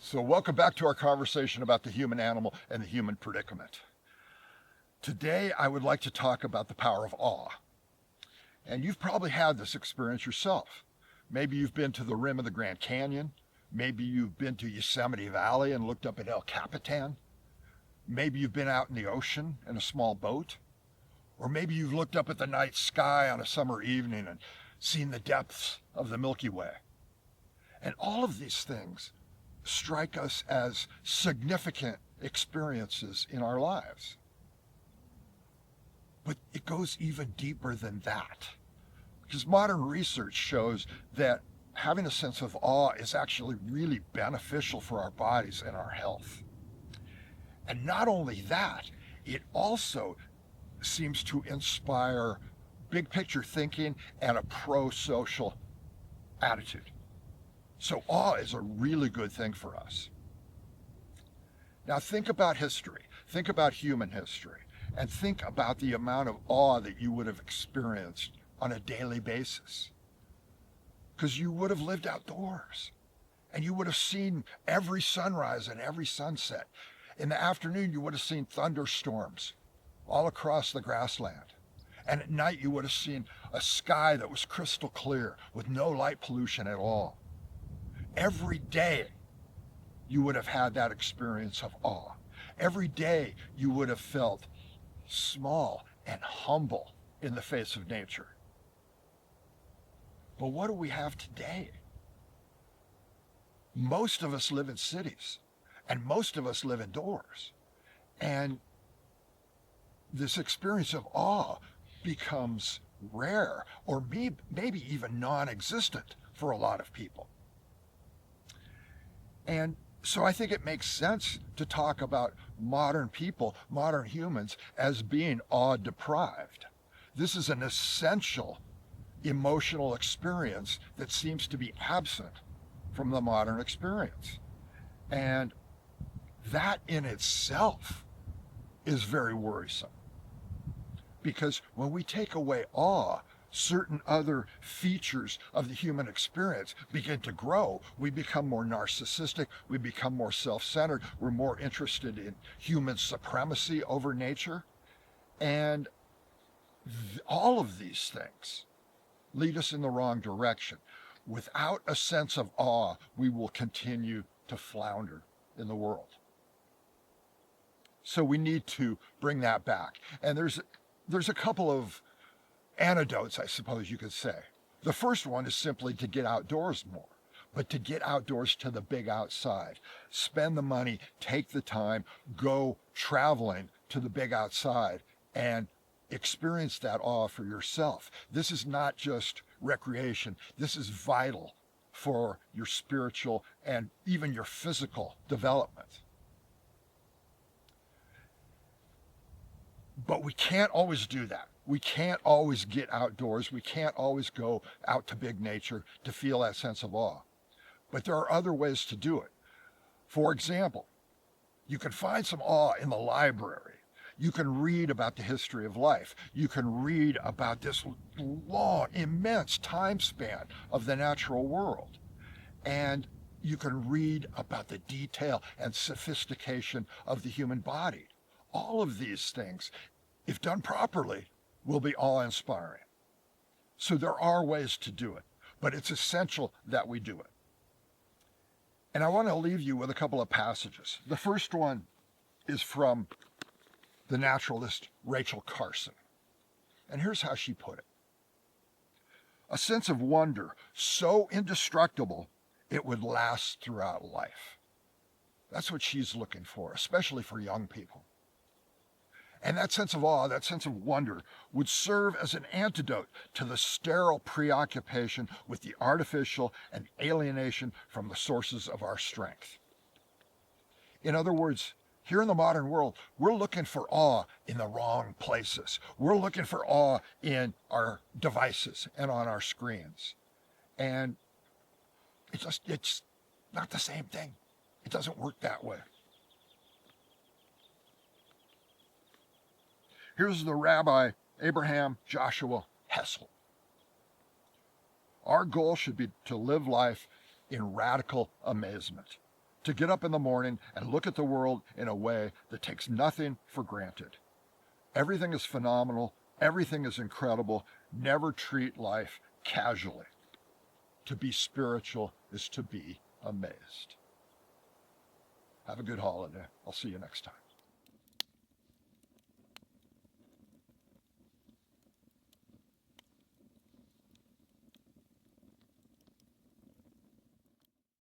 So welcome back to our conversation about the human animal and the human predicament. Today I would like to talk about the power of awe. And you've probably had this experience yourself. Maybe you've been to the rim of the Grand Canyon. Maybe you've been to Yosemite Valley and looked up at El Capitan. Maybe you've been out in the ocean in a small boat. Or maybe you've looked up at the night sky on a summer evening and seen the depths of the Milky Way. And all of these things strike us as significant experiences in our lives. But it goes even deeper than that. Because modern research shows that having a sense of awe is actually really beneficial for our bodies and our health. And not only that, it also seems to inspire big picture thinking and a pro-social attitude. So awe is a really good thing for us. Now think about history, think about human history, and think about the amount of awe that you would have experienced on a daily basis. Because you would have lived outdoors, and you would have seen every sunrise and every sunset. In the afternoon, you would have seen thunderstorms all across the grassland. And at night, you would have seen a sky that was crystal clear with no light pollution at all. Every day, you would have had that experience of awe. Every day, you would have felt small and humble in the face of nature. But what do we have today? Most of us live in cities, and most of us live indoors. And this experience of awe becomes rare, or maybe even non-existent for a lot of people. And so I think it makes sense to talk about modern people, modern humans, as being awe-deprived. This is an essential emotional experience that seems to be absent from the modern experience. And that in itself is very worrisome. Because when we take away awe, certain other features of the human experience begin to grow. We become more narcissistic, we become more self-centered, we're more interested in human supremacy over nature. And all of these things lead us in the wrong direction. Without a sense of awe, we will continue to flounder in the world. So we need to bring that back. And there's a couple of antidotes, I suppose you could say. The first one is simply to get outdoors more, but to get outdoors to the big outside. Spend the money, take the time, go traveling to the big outside and experience that awe for yourself. This is not just recreation. This is vital for your spiritual and even your physical development. But we can't always do that. We can't always get outdoors. We can't always go out to big nature to feel that sense of awe. But there are other ways to do it. For example, you can find some awe in the library. You can read about the history of life. You can read about this long, immense time span of the natural world. And you can read about the detail and sophistication of the human body. All of these things, if done properly, will be awe-inspiring. So there are ways to do it, but it's essential that we do it. And I want to leave you with a couple of passages. The first one is from the naturalist Rachel Carson. And here's how she put it. A sense of wonder so indestructible it would last throughout life. That's what she's looking for, especially for young people. And that sense of awe, that sense of wonder, would serve as an antidote to the sterile preoccupation with the artificial and alienation from the sources of our strength. In other words, here in the modern world, we're looking for awe in the wrong places. We're looking for awe in our devices and on our screens. And it's not the same thing. It doesn't work that way. Here's the Rabbi Abraham Joshua Hessel. Our goal should be to live life in radical amazement, to get up in the morning and look at the world in a way that takes nothing for granted. Everything is phenomenal. Everything is incredible. Never treat life casually. To be spiritual is to be amazed. Have a good holiday. I'll see you next time.